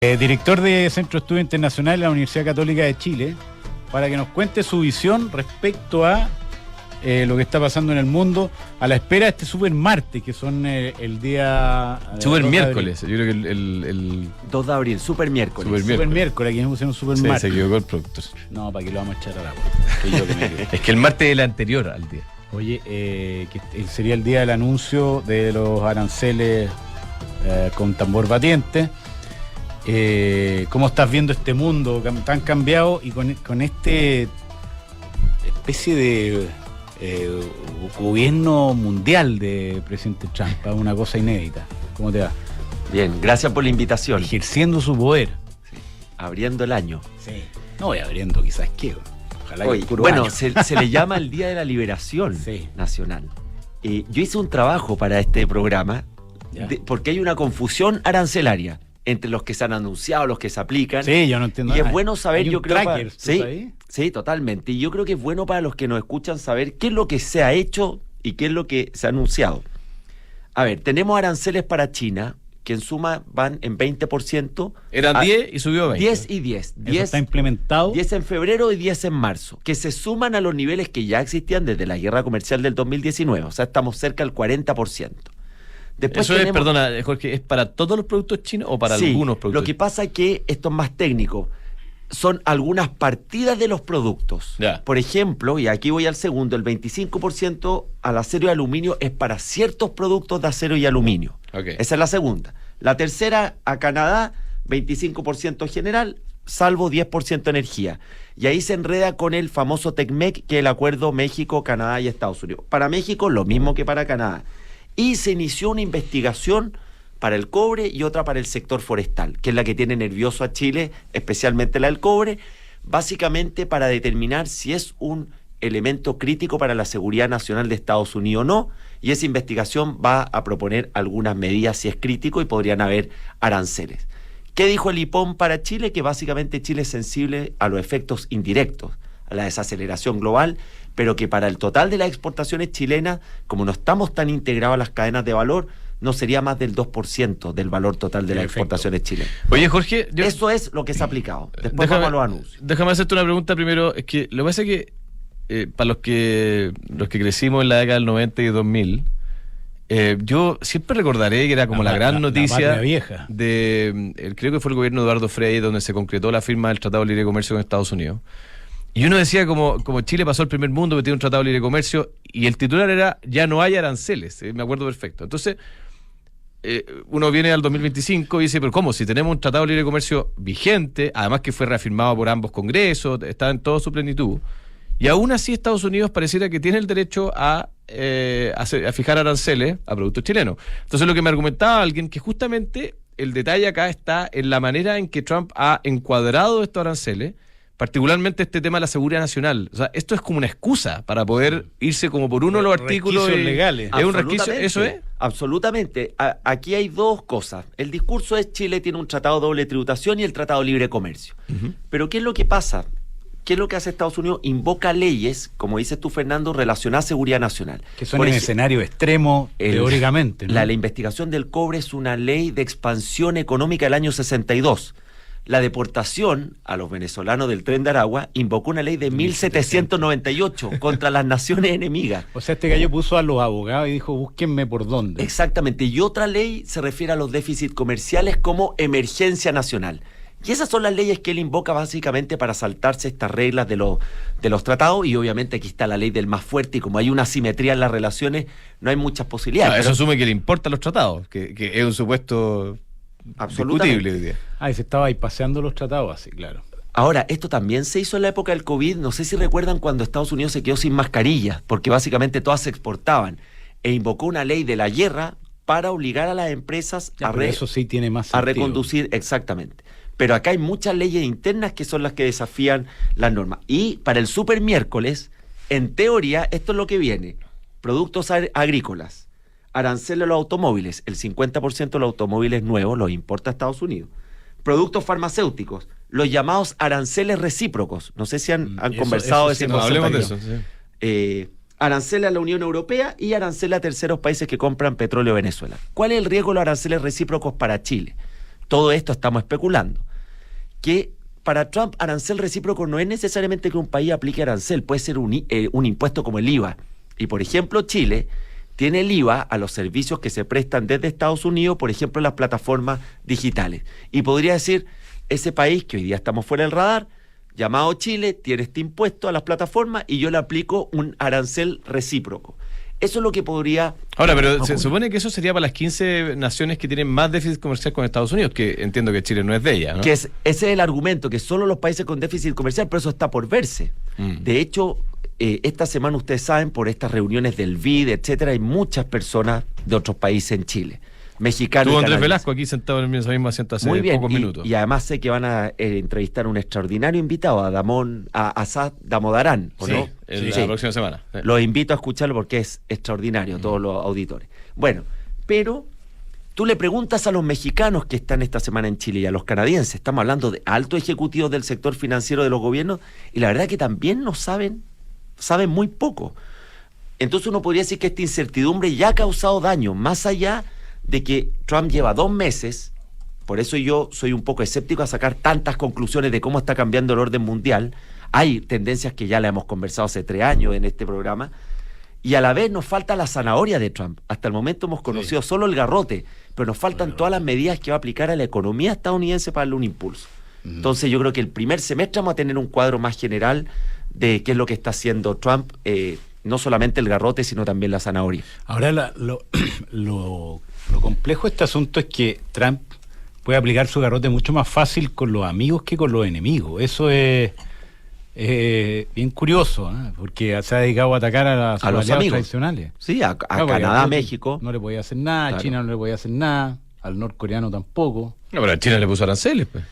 Director de Centro de Estudios Internacionales de la Universidad Católica de Chile, para que nos cuente su visión respecto a lo que está pasando en el mundo a la espera de este super martes, que son el día... Super miércoles, yo creo que el 2 de abril, super miércoles. Super miércoles, aquí nos pusieron super sí, martes. se equivocó el productor. No, para que lo vamos a echar a la puerta. Es que el martes es el anterior al día. Oye, que sería el día del anuncio de los aranceles con tambor batiente. ¿Cómo estás viendo este mundo tan cambiado y con este especie de gobierno mundial de presidente Trump? Una cosa inédita. ¿Cómo te va? Bien, gracias por la invitación. Ejerciendo su poder. Sí. Abriendo el año. Sí. No voy abriendo quizás qué. Ojalá Oye, que puro bueno, año. se le llama el Día de la Liberación Sí. Nacional. Yo hice un trabajo para este programa porque hay una confusión arancelaria entre los que se han anunciado, los que se aplican. Sí, yo no entiendo Y nada. es bueno saber, Hay un yo creo... tracker, ¿tú sabes? Sí, totalmente. Y yo creo que es bueno para los que nos escuchan saber qué es lo que se ha hecho y qué es lo que se ha anunciado. A ver, tenemos aranceles para China, que en suma van en 20%. Eran 10 y subió a 20. 10 y 10. Eso está implementado. 10 en febrero y 10 en marzo, que se suman a los niveles que ya existían desde la guerra comercial del 2019. O sea, estamos cerca del 40%. Después Eso es, perdona, Jorge, ¿es para todos los productos chinos o para algunos productos? Lo que pasa es que esto es más técnico. Son algunas partidas de los productos. Ya. Por ejemplo, y aquí voy al segundo, el 25% al acero y aluminio es para ciertos productos de acero y aluminio. Okay. Esa es la segunda. La tercera, a Canadá, 25% general, salvo 10% energía. Y ahí se enreda con el famoso TECMEC, que es el acuerdo México, Canadá y Estados Unidos. Para México, lo mismo que para Canadá. Y se inició una investigación para el cobre y otra para el sector forestal, que es la que tiene nervioso a Chile, especialmente la del cobre, básicamente para determinar si es un elemento crítico para la seguridad nacional de Estados Unidos o no, y esa investigación va a proponer algunas medidas si es crítico y podrían haber aranceles. ¿Qué dijo el IPOM para Chile? Que básicamente Chile es sensible a los efectos indirectos, a la desaceleración global, pero que para el total de las exportaciones chilenas, como no estamos tan integrados a las cadenas de valor, no sería más del 2% del valor total de las exportaciones chilenas. Oye, Jorge... Eso es lo que se ha aplicado. Después vamos a los anuncios. Déjame hacerte una pregunta primero. Es que lo que pasa es que para los que crecimos en la década del 90 y 2000, yo siempre recordaré que era como la gran noticia vieja. creo que fue el gobierno de Eduardo Frei, donde se concretó la firma del Tratado de Libre Comercio con Estados Unidos. Y uno decía como Chile pasó al primer mundo, que tiene un tratado de libre comercio, y el titular era ya no hay aranceles, me acuerdo perfecto. Entonces, uno viene al 2025 y dice, pero ¿cómo? Si tenemos un tratado de libre comercio vigente, además que fue reafirmado por ambos congresos, está en toda su plenitud, y aún así Estados Unidos pareciera que tiene el derecho a fijar aranceles a productos chilenos. Entonces lo que me argumentaba alguien, que justamente el detalle acá está en la manera en que Trump ha encuadrado estos aranceles, particularmente este tema de la seguridad nacional. O sea, esto es como una excusa para poder irse como por uno de los artículos legales. ¿Es un resquicio? ¿Eso es? Absolutamente. Aquí hay dos cosas. El discurso es Chile tiene un tratado de doble tributación y el tratado de libre comercio. Uh-huh. Pero ¿qué es lo que pasa? ¿Qué es lo que hace Estados Unidos? Invoca leyes, como dices tú, Fernando, relacionadas a seguridad nacional. Que son en escenario extremo, teóricamente, ¿no? La investigación del cobre es una ley de expansión económica del año 62. La deportación a los venezolanos del Tren de Aragua invocó una ley de 1798 contra las naciones enemigas. O sea, este gallo puso a los abogados y dijo, búsquenme por dónde. Exactamente. Y otra ley se refiere a los déficits comerciales como emergencia nacional. Y esas son las leyes que él invoca básicamente para saltarse estas reglas de los tratados, y obviamente aquí está la ley del más fuerte, y como hay una asimetría en las relaciones, no hay muchas posibilidades. Eso asume que le importan los tratados, que es un supuesto discutible hoy día. Y se estaba ahí paseando los tratados así, claro. Ahora, esto también se hizo en la época del COVID, no sé si recuerdan cuando Estados Unidos se quedó sin mascarillas, porque básicamente todas se exportaban, e invocó una ley de la guerra para obligar a las empresas eso sí tiene más sentido. A reconducir, exactamente. Pero acá hay muchas leyes internas que son las que desafían las normas. Y para el super miércoles, en teoría, esto es lo que viene. Productos agrícolas, aranceles a los automóviles, el 50% de los automóviles nuevos los importa a Estados Unidos. Productos farmacéuticos, los llamados aranceles recíprocos. No sé si han conversado de ese concepto. Hablemos de eso, sí. Aranceles a la Unión Europea y aranceles a terceros países que compran petróleo de Venezuela. ¿Cuál es el riesgo de los aranceles recíprocos para Chile? todo esto estamos especulando, que para Trump arancel recíproco no es necesariamente que un país aplique arancel, puede ser un impuesto como el IVA. Y por ejemplo Chile tiene el IVA a los servicios que se prestan desde Estados Unidos, por ejemplo las plataformas digitales. Y podría decir, ese país que hoy día estamos fuera del radar, llamado Chile, tiene este impuesto a las plataformas y yo le aplico un arancel recíproco. Eso es lo que podría... Ahora, pero se supone que eso sería para las 15 naciones que tienen más déficit comercial con Estados Unidos, que entiendo que Chile no es de ellas, ¿no? Ese es el argumento, que solo los países con déficit comercial, pero eso está por verse. De hecho, esta semana ustedes saben, por estas reuniones del BID, etcétera, hay muchas personas de otros países en Chile. Mexicanos. Estuvo Andrés Velasco aquí sentado en esa misma asiento hace pocos minutos. Y además sé que van a entrevistar a un extraordinario invitado, a Asad Damodaran, ¿o no? La próxima semana. Los invito a escucharlo porque es extraordinario, todos los auditores. Bueno, pero tú le preguntas a los mexicanos que están esta semana en Chile y a los canadienses, estamos hablando de altos ejecutivos del sector financiero de los gobiernos, y la verdad que también no saben muy poco. Entonces uno podría decir que esta incertidumbre ya ha causado daño, más allá de que Trump lleva 2 meses, por eso yo soy un poco escéptico a sacar tantas conclusiones de cómo está cambiando el orden mundial. Hay tendencias que ya la hemos conversado hace 3 años en este programa, y a la vez nos falta la zanahoria de Trump. Hasta el momento hemos conocido solo el garrote, pero nos faltan todas las medidas que va a aplicar a la economía estadounidense para darle un impulso. Entonces yo creo que el primer semestre vamos a tener un cuadro más general de qué es lo que está haciendo Trump, no solamente el garrote, sino también la zanahoria. Ahora lo complejo de este asunto es que Trump puede aplicar su garrote mucho más fácil con los amigos que con los enemigos. Eso es bien curioso, ¿eh? Porque se ha dedicado a atacar a los aliados amigos tradicionales. Sí, a Canadá, a México. No le podía hacer nada, Claro. a China no le podía hacer nada, al norcoreano tampoco. No, pero a China le puso aranceles, pues.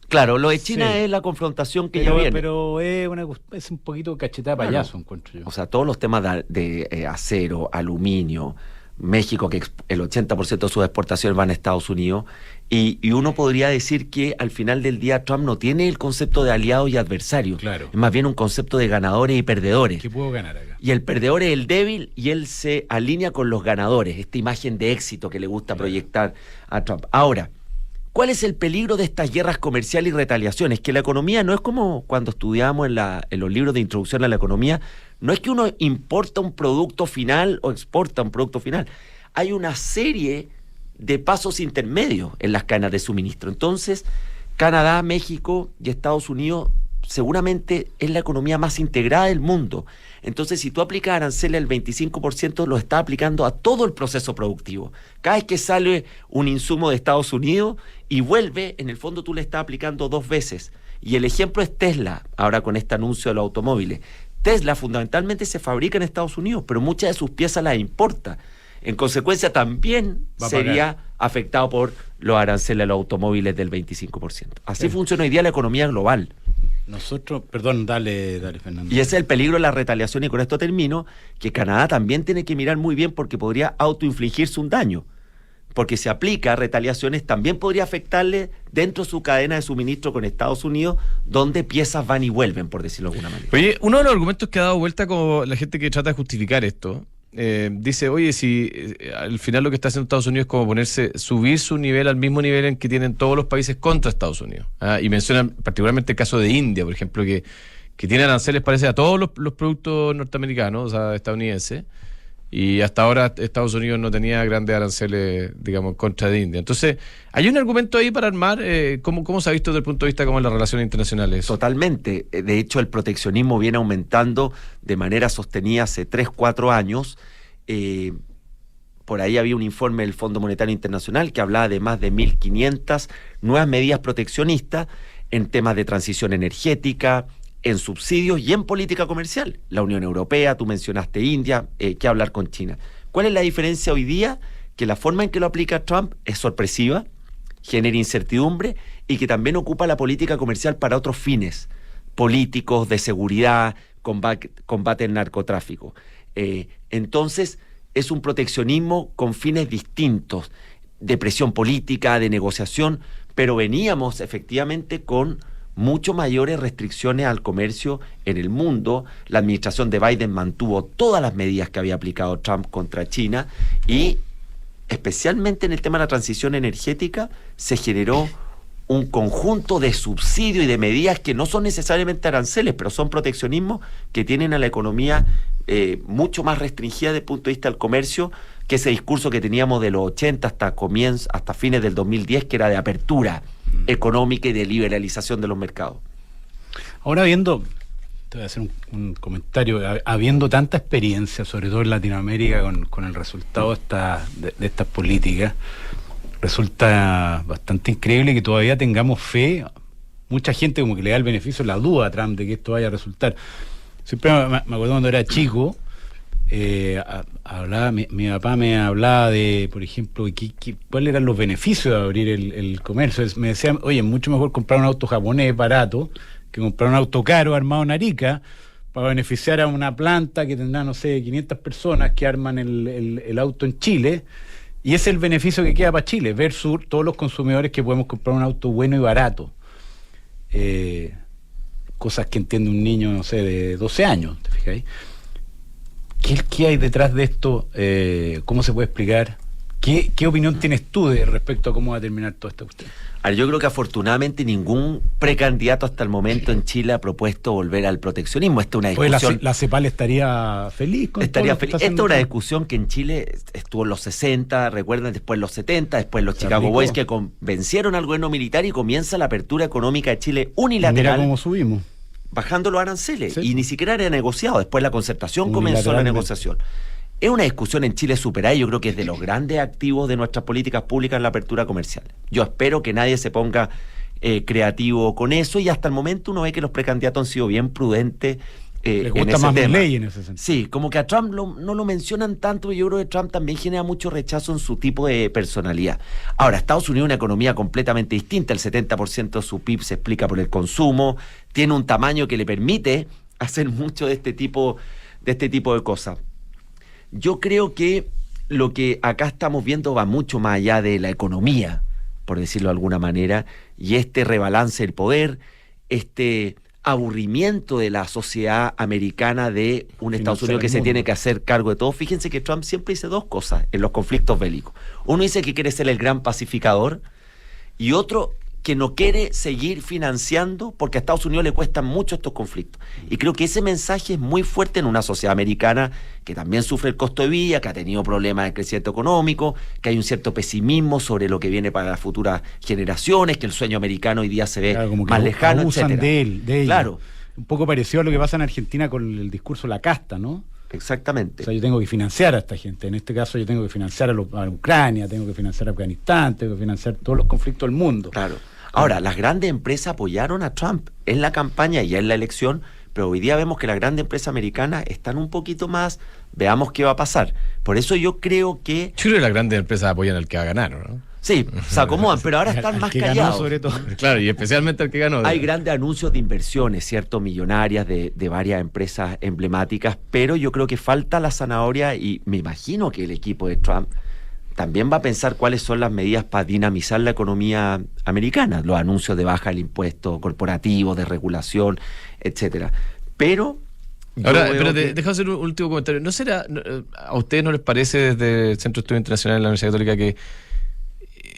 Claro, lo de China Sí. es la confrontación que ya viene. Pero es un poquito cachetada de payaso, encuentro yo. O sea, todos los temas de acero, aluminio, México, que el 80% de sus exportaciones van a Estados Unidos, y uno podría decir que al final del día Trump no tiene el concepto de aliados y adversarios, Claro. es más bien un concepto de ganadores y perdedores. ¿Qué puedo ganar acá? Y el perdedor es el débil y él se alinea con los ganadores, esta imagen de éxito que le gusta proyectar a Trump. Ahora, ¿cuál es el peligro de estas guerras comerciales y retaliaciones? Que la economía no es como cuando estudiamos en los libros de introducción a la economía, no es que uno importa un producto final o exporta un producto final. Hay una serie de pasos intermedios en las cadenas de suministro. Entonces, Canadá, México y Estados Unidos seguramente es la economía más integrada del mundo. Entonces, si tú aplicas aranceles al 25%, lo estás aplicando a todo el proceso productivo. Cada vez que sale un insumo de Estados Unidos y vuelve, en el fondo tú le estás aplicando 2 veces. Y el ejemplo es Tesla, ahora con este anuncio de los automóviles. Tesla fundamentalmente se fabrica en Estados Unidos, pero muchas de sus piezas las importa. En consecuencia, también Va a sería afectado por los aranceles a los automóviles del 25%. Así Sí. funciona hoy día la economía global. Nosotros, perdón, dale, Fernando. Y ese es el peligro de la retaliación, y con esto termino, que Canadá también tiene que mirar muy bien porque podría autoinfligirse un daño. Porque si aplica retaliaciones, también podría afectarle dentro de su cadena de suministro con Estados Unidos, donde piezas van y vuelven, por decirlo de alguna manera. Oye, uno de los argumentos que ha dado vuelta como la gente que trata de justificar esto, dice, oye, si al final lo que está haciendo Estados Unidos es como subir su nivel al mismo nivel en que tienen todos los países contra Estados Unidos. Y mencionan particularmente el caso de India, por ejemplo, que tiene aranceles, parece, a todos los productos norteamericanos, o sea, estadounidenses, y hasta ahora Estados Unidos no tenía grandes aranceles, digamos, contra de India. Entonces, ¿hay un argumento ahí para armar? ¿Cómo se ha visto desde el punto de vista como en las relaciones internacionales? Totalmente. De hecho, el proteccionismo viene aumentando de manera sostenida hace 3-4 años. Por ahí había un informe del Fondo Monetario Internacional que hablaba de más de 1.500 nuevas medidas proteccionistas en temas de transición energética, en subsidios y en política comercial. La Unión Europea, tú mencionaste India, ¿qué hablar con China? ¿Cuál es la diferencia hoy día? Que la forma en que lo aplica Trump es sorpresiva, genera incertidumbre y que también ocupa la política comercial para otros fines políticos, de seguridad, combate al narcotráfico. Entonces, es un proteccionismo con fines distintos, de presión política, de negociación, pero veníamos efectivamente con mucho mayores restricciones al comercio en el mundo. La administración de Biden mantuvo todas las medidas que había aplicado Trump contra China y especialmente en el tema de la transición energética, se generó un conjunto de subsidios y de medidas que no son necesariamente aranceles, pero son proteccionismos que tienen a la economía mucho más restringida desde el punto de vista del comercio que ese discurso que teníamos de los 80 hasta fines del 2010, que era de apertura económica y de liberalización de los mercados. Ahora te voy a hacer un comentario, habiendo tanta experiencia, sobre todo en Latinoamérica, con el resultado de estas políticas, resulta bastante increíble que todavía tengamos fe. Mucha gente como que le da el beneficio de la duda a Trump de que esto vaya a resultar. Siempre me acuerdo cuando era chico, mi papá me hablaba de, por ejemplo, cuáles eran los beneficios de abrir el comercio. Me decía, oye, es mucho mejor comprar un auto japonés barato que comprar un auto caro armado en Arica para beneficiar a una planta que tendrá, no sé, 500 personas que arman el auto en Chile. Y ese es el beneficio que queda para Chile, versus todos los consumidores que podemos comprar un auto bueno y barato. Cosas que entiende un niño, no sé, de 12 años, ¿te fijáis? ¿Qué hay detrás de esto? ¿Cómo se puede explicar? ¿Qué opinión tienes tú respecto a cómo va a terminar toda esta cuestión? Yo creo que afortunadamente ningún precandidato hasta el momento en Chile ha propuesto volver al proteccionismo. Esta es una discusión. La CEPAL estaría feliz con estaría todo lo que feliz. está Esta es una haciendo. discusión que en Chile estuvo en los 60, recuerdan, después en los 70, después los Chicago aplicó. Boys que convencieron al gobierno militar y comienza la apertura económica de Chile Mira unilateral. cómo subimos. Bajando los aranceles, Sí. y ni siquiera era negociado. Después la concertación comenzó la negociación. Es una discusión en Chile superada y yo creo que es de los grandes activos de nuestras políticas públicas en la apertura comercial. Yo espero que nadie se ponga creativo con eso, y hasta el momento uno ve que los precandidatos han sido bien prudentes. Les gusta en ese más tema. Milei en ese sentido. Sí, como que a Trump no lo mencionan tanto, y yo creo que Trump también genera mucho rechazo en su tipo de personalidad. Ahora, Estados Unidos es una economía completamente distinta, el 70% de su PIB se explica por el consumo, tiene un tamaño que le permite hacer mucho de este tipo de cosas. Yo creo que lo que acá estamos viendo va mucho más allá de la economía, por decirlo de alguna manera, y este rebalance del poder, este aburrimiento de la sociedad americana de un Estados Unidos que se tiene que hacer cargo de todo. Fíjense que Trump siempre dice dos cosas en los conflictos bélicos. Uno dice que quiere ser el gran pacificador, y otro que no quiere seguir financiando porque a Estados Unidos le cuestan mucho estos conflictos. Y creo que ese mensaje es muy fuerte en una sociedad americana que también sufre el costo de vida, que ha tenido problemas de crecimiento económico, que hay un cierto pesimismo sobre lo que viene para las futuras generaciones, que el sueño americano hoy día se ve Claro, como que más lejano, abusan etcétera. de él. Claro, Un poco parecido a lo que pasa en Argentina con el discurso de la casta, ¿no? exactamente. O sea, yo tengo que financiar a esta gente. En este caso yo tengo que financiar a Ucrania, tengo que financiar a Afganistán, tengo que financiar todos los conflictos del mundo. Claro. Ahora, las grandes empresas apoyaron a Trump en la campaña y en la elección, pero hoy día vemos que las grandes empresas americanas están un poquito más, veamos qué va a pasar. Por eso yo creo que... Yo creo que las grandes empresas apoyan al que va a ganar, ¿no? Sí, se acomodan, pero ahora están Al más que ganó, callados. sobre todo. Claro, y especialmente al que ganó. Hay grandes anuncios de inversiones, ¿cierto? Millonarias de varias empresas emblemáticas, pero yo creo que falta la zanahoria, y me imagino que el equipo de Trump también va a pensar cuáles son las medidas para dinamizar la economía americana, los anuncios de baja del impuesto corporativo, de regulación, etcétera. Pero Ahora, yo veo pero que- déjame hacer un último comentario. ¿No será, a ustedes no les parece desde el Centro de Estudios Internacionales de la Universidad Católica que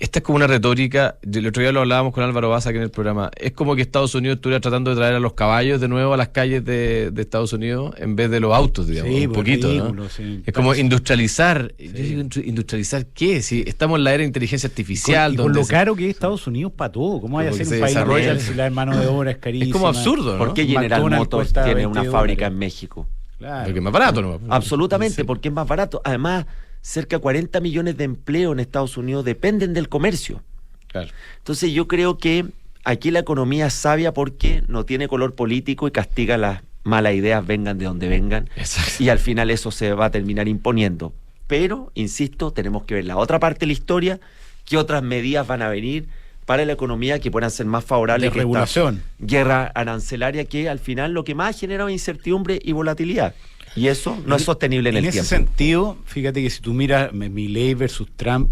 esta es como una retórica? El otro día lo hablábamos con Álvaro Baza aquí en el programa. Es como que Estados Unidos estuviera tratando de traer a los caballos de nuevo a las calles de Estados Unidos en vez de los autos, digamos, Sí, un pues, poquito, ridículo, ¿no? sí. Es como Sí. industrializar. Yo digo, ¿industrializar qué? Si estamos en la era de inteligencia artificial. Y con donde lo caro que es Estados Unidos para todo. ¿Cómo vaya a Porque ser se un país desarrolla. desarrollado si la mano de obra es carísima? es como absurdo, ¿no? ¿Por qué General McDonald's Motors cuesta tiene 20 una fábrica dólares. en México? Claro. Porque es más barato, ¿no? Absolutamente, Sí. porque es más barato. Además, cerca de 40 millones de empleos en Estados Unidos dependen del comercio. Claro. Entonces yo creo que aquí la economía es sabia porque no tiene color político y castiga las malas ideas, vengan de donde vengan, Exacto. y al final eso se va a terminar imponiendo. Pero, insisto, tenemos que ver la otra parte de la historia, qué otras medidas van a venir para la economía que puedan ser más favorables De que esta regulación. guerra arancelaria, que al final lo que más ha generado es incertidumbre y volatilidad. Y eso no es sostenible en el ese tiempo. sentido, fíjate que si tú miras Milei versus Trump,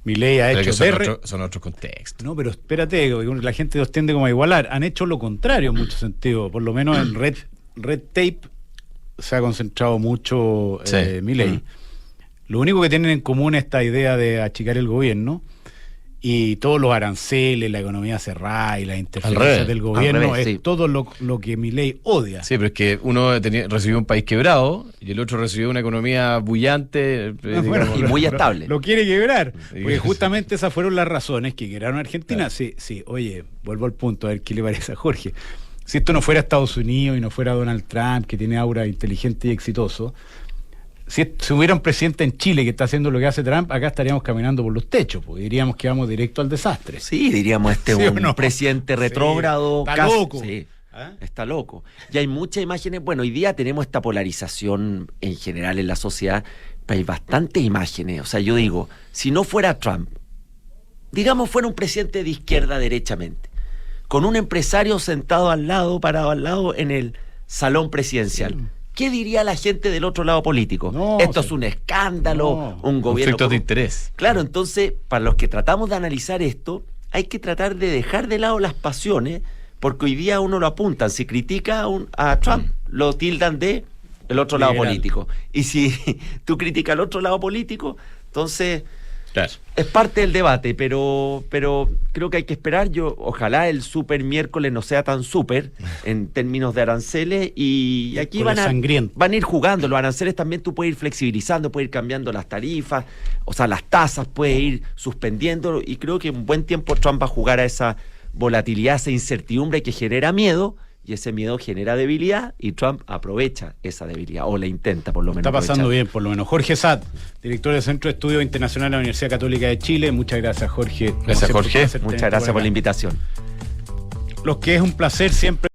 Milei ha Pero hecho que son otros contextos. No, pero espérate, la gente los tiende como a igualar. Han hecho lo contrario en muchos sentidos. Por lo menos en Red Tape se ha concentrado mucho Sí. Milei. lo único que tienen en común es esta idea de achicar el gobierno. Y todos los aranceles, la economía cerrada y las interferencias del gobierno revés, es sí. todo lo que Milei odia. Sí, pero es que uno recibió un país quebrado y el otro recibió una economía bullante. Bueno, y muy estable. Lo quiere quebrar. Sí. Porque justamente esas fueron las razones que quebraron a Argentina. Sí, sí, oye, vuelvo al punto, a ver qué le parece a Jorge. Si esto no fuera Estados Unidos y no fuera Donald Trump, que tiene aura inteligente y exitoso, si hubiera un presidente en Chile que está haciendo lo que hace Trump, acá estaríamos caminando por los techos, pues diríamos que vamos directo al desastre. Sí, diríamos ¿Sí o un no? presidente Sí, retrógrado. está loco. Sí, ¿Ah? está loco. Y hay muchas imágenes. Bueno, hoy día tenemos esta polarización en general en la sociedad, pero hay bastantes imágenes. O sea, yo digo, si no fuera Trump, digamos fuera un presidente de izquierda derechamente, con un empresario sentado al lado, parado al lado en el salón presidencial. Sí. ¿Qué diría la gente del otro lado político? No, Esto sí. es un escándalo, No. un gobierno... Conflictos de interés. Claro, entonces, para los que tratamos de analizar esto, hay que tratar de dejar de lado las pasiones, porque hoy día uno lo apuntan. Si critica a Trump, lo tildan de el otro lado Liberal. político. Y si tú criticas al otro lado político, entonces... Claro. Es parte del debate, pero creo que hay que esperar. Ojalá el super miércoles no sea tan super en términos de aranceles y aquí Miércoles sangriento. van a ir jugando. Los aranceles también tú puedes ir flexibilizando, puedes ir cambiando las tarifas, o sea, las tasas, puedes ir suspendiendo y creo que un buen tiempo Trump va a jugar a esa volatilidad, esa incertidumbre que genera miedo. Y ese miedo genera debilidad y Trump aprovecha esa debilidad, o la intenta por lo menos. Está pasando aprovechar. bien, por lo menos. Jorge Satt, director del Centro de Estudios Internacional de la Universidad Católica de Chile. Muchas gracias, Jorge. Como Gracias, siempre, Jorge. un placer Muchas tenerte gracias por acá. la invitación. Los que es un placer siempre.